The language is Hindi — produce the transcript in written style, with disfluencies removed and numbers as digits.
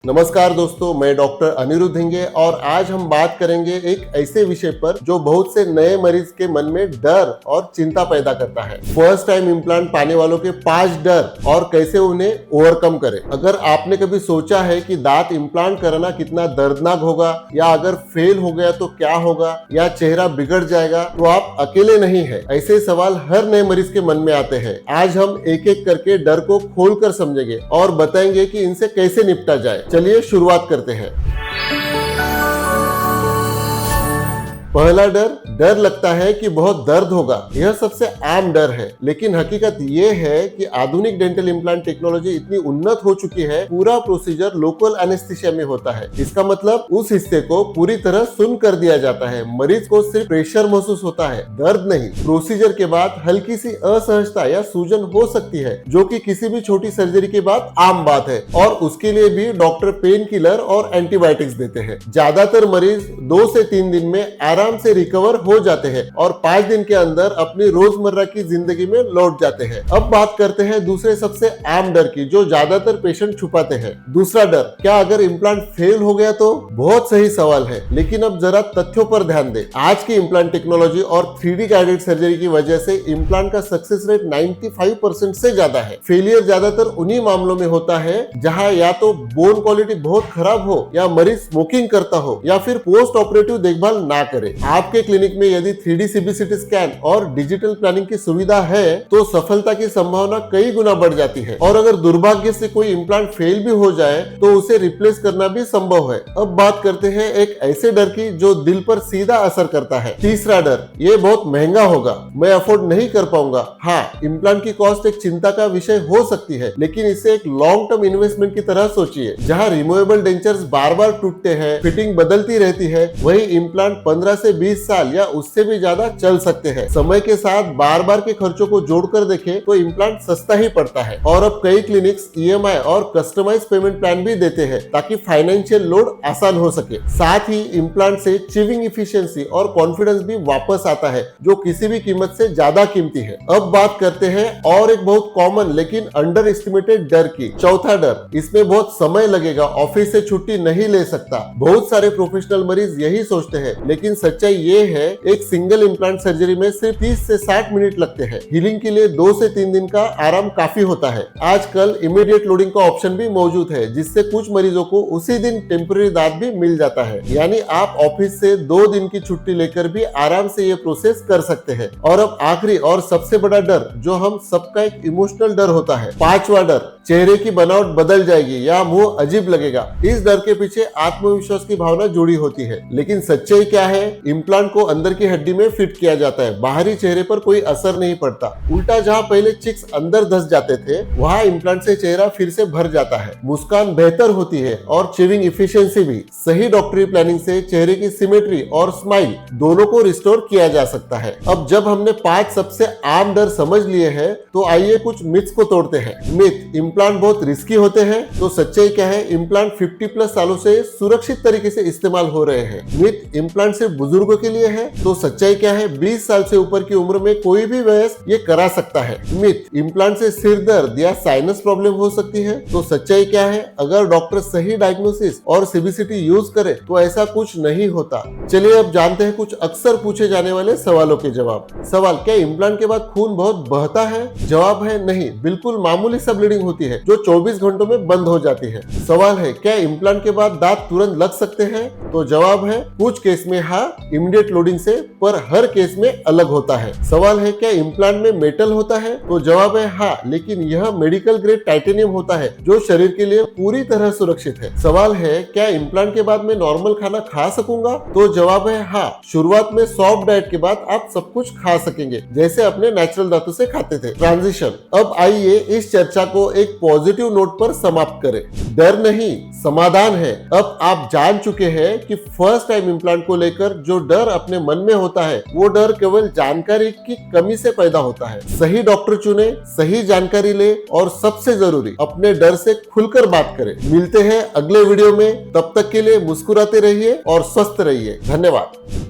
नमस्कार दोस्तों, मैं डॉक्टर अनिरुद्ध हिंगे और आज हम बात करेंगे एक ऐसे विषय पर जो बहुत से नए मरीज के मन में डर और चिंता पैदा करता है। फर्स्ट टाइम इम्प्लांट पाने वालों के 5 डर और कैसे उन्हें ओवरकम करें। अगर आपने कभी सोचा है कि दांत इम्प्लांट कराना कितना दर्दनाक होगा, या अगर फेल हो गया तो क्या होगा, या चेहरा बिगड़ जाएगा, तो आप अकेले नहीं है। ऐसे सवाल हर नए मरीज के मन में आते हैं। आज हम एक एक करके डर को खोलकर समझेंगे और बताएंगे कि इनसे कैसे निपटा जाए। चलिए शुरुआत करते हैं। पहला डर लगता है कि बहुत दर्द होगा। यह सबसे आम डर है, लेकिन हकीकत यह है कि आधुनिक डेंटल इम्प्लांट टेक्नोलॉजी इतनी उन्नत हो चुकी है, पूरा प्रोसीजर लोकल एनेस्थीसिया में होता है। इसका मतलब उस हिस्से को पूरी तरह सुन कर दिया जाता है। मरीज को सिर्फ प्रेशर महसूस होता है, दर्द नहीं। प्रोसीजर के बाद हल्की सी असहजता या सूजन हो सकती है, जो कि किसी भी छोटी सर्जरी के बाद आम बात है, और उसके लिए भी डॉक्टर पेन किलर और एंटीबायोटिक्स देते हैं। ज्यादातर मरीज 2 से 3 दिन में आराम से रिकवर हो जाते हैं और 5 दिन के अंदर अपनी रोजमर्रा की जिंदगी में लौट जाते हैं। अब बात करते हैं दूसरे सबसे आम डर की, जो ज्यादातर पेशेंट छुपाते हैं। दूसरा डर, क्या अगर इम्प्लांट फेल हो गया तो? बहुत सही सवाल है, लेकिन अब जरा तथ्यों पर ध्यान दें। आज की इम्प्लांट टेक्नोलॉजी और 3D गाइडेड सर्जरी की वजह से इम्प्लांट का सक्सेस रेट 95% से ज्यादा है। फेलियर ज्यादातर उन्हीं मामलों में होता है जहां या तो बोन क्वालिटी बहुत खराब हो, या मरीज स्मोकिंग करता हो, या फिर पोस्ट ऑपरेटिव देखभाल ना करे। आपके क्लिनिक में यदि 3D CBCT स्कैन और डिजिटल प्लानिंग की सुविधा है, तो सफलता की संभावना कई गुना बढ़ जाती है। और अगर दुर्भाग्य से कोई इम्प्लांट फेल भी हो जाए तो उसे रिप्लेस करना भी संभव है। अब बात करते हैं एक ऐसे डर की जो दिल पर सीधा असर करता है। तीसरा डर, ये बहुत महंगा होगा, मैं अफोर्ड नहीं कर पाऊंगा। हाँ, इम्प्लांट की कॉस्ट एक चिंता का विषय हो सकती है, लेकिन इसे एक लॉन्ग टर्म इन्वेस्टमेंट की तरह सोचिए। जहाँ रिमूवेबल डेंचर्स बार बार टूटते हैं, फिटिंग बदलती रहती है, वही इम्प्लांट 15 से 20 साल या उससे भी ज्यादा चल सकते हैं। समय के साथ बार बार के खर्चों को जोड़कर देखें तो इम्प्लांट सस्ता ही पड़ता है। और अब कई क्लिनिक्स EMI और कस्टमाइज पेमेंट प्लान भी देते हैं, ताकि फाइनेंशियल लोड आसान हो सके। साथ ही इम्प्लांट से चिविंग इफिशियंसी और कॉन्फिडेंस भी वापस आता है, जो किसी भी कीमत से ज्यादा कीमती है। अब बात करते हैं और एक बहुत कॉमन लेकिन अंडर एस्टिमेटेड डर की। चौथा डर, इसमें बहुत समय लगेगा, ऑफिस से छुट्टी नहीं ले सकता। बहुत सारे प्रोफेशनल मरीज यही सोचते हैं, लेकिन सच्चाई ये है, एक सिंगल इम्प्लांट सर्जरी में सिर्फ 30 से 60 मिनट लगते हैं। हीलिंग के लिए 2 से 3 दिन का आराम काफी होता है। आजकल इमीडिएट लोडिंग का ऑप्शन भी मौजूद है, जिससे कुछ मरीजों को उसी दिन टेम्पररी दांत भी मिल जाता है। यानी आप ऑफिस से 2 दिन की छुट्टी लेकर भी आराम से ये प्रोसेस कर सकते हैं। और अब आखिरी और सबसे बड़ा डर, जो हम सबका एक इमोशनल डर होता है। 5वां डर, चेहरे की बनावट बदल जाएगी या मुंह अजीब लगेगा। इस डर के पीछे आत्मविश्वास की भावना जुड़ी होती है, लेकिन सच्चाई क्या है? इम्प्लांट को अंदर की हड्डी में फिट किया जाता है, बाहरी चेहरे पर कोई असर नहीं पड़ता। उल्टा, जहां पहले चिक्स अंदर धस जाते थे, वहां इम्प्लांट से चेहरा फिर से भर जाता है। मुस्कान बेहतर होती है और चिविंग इफिशियंसी भी। सही डॉक्टरी प्लानिंग से चेहरे की सिमेट्री और स्माइल दोनों को रिस्टोर किया जा सकता है। अब जब हमने 5 सबसे आम डर समझ लिए हैं, तो आइए कुछ मिथ्स को तोड़ते हैं। मिथ, इम्प्लांट बहुत रिस्की होते हैं। तो सच्चाई क्या है? इम्प्लांट 50+ सालों से सुरक्षित तरीके से इस्तेमाल हो रहे हैं। मिथ, इम्प्लांट सिर्फ बुजुर्गों के लिए है। तो सच्चाई क्या है? 20 साल से ऊपर की उम्र में कोई भी वयस्क ये करा सकता है। मिथ, इम्प्लांट से सिर दर्द या साइनस प्रॉब्लम हो सकती है। तो सच्चाई क्या है? अगर डॉक्टर सही डायग्नोसिस और CBCT यूज करे तो ऐसा कुछ नहीं होता। चलिए अब जानते हैं कुछ अक्सर पूछे जाने वाले सवालों के जवाब। सवाल, क्या इम्प्लांट के बाद खून बहुत बहता है? जवाब है नहीं, बिल्कुल मामूली सा ब्लीडिंग होती है, जो 24 घंटों में बंद हो जाती है। सवाल है, क्या इम्प्लांट के बाद दांत तुरंत लग सकते हैं? तो जवाब है कुछ केस में हाँ, इमीडिएट लोडिंग से, पर हर केस में अलग होता है। सवाल है, क्या इम्प्लांट में मेटल होता है? तो जवाब है हाँ, लेकिन यह मेडिकल ग्रेड टाइटेनियम होता है, जो शरीर के लिए पूरी तरह सुरक्षित है। सवाल है, क्या इम्प्लांट के बाद मैं नॉर्मल खाना खा सकूंगा? तो जवाब है हाँ, शुरुआत में सॉफ्ट डाइट के बाद आप सब कुछ खा सकेंगे, जैसे अपने नेचुरल दांतों से खाते थे। ट्रांजिशन, अब आइए इस चर्चा को एक पॉजिटिव नोट पर समाप्त करें। डर नहीं, समाधान है। अब आप जान चुके हैं कि फर्स्ट टाइम इम्प्लांट को लेकर जो डर अपने मन में होता है, वो डर केवल जानकारी की कमी से पैदा होता है। सही डॉक्टर चुने, सही जानकारी ले, और सबसे जरूरी, अपने डर से खुलकर बात करें। मिलते हैं अगले वीडियो में, तब तक के लिए मुस्कुराते रहिए और स्वस्थ रहिए। धन्यवाद।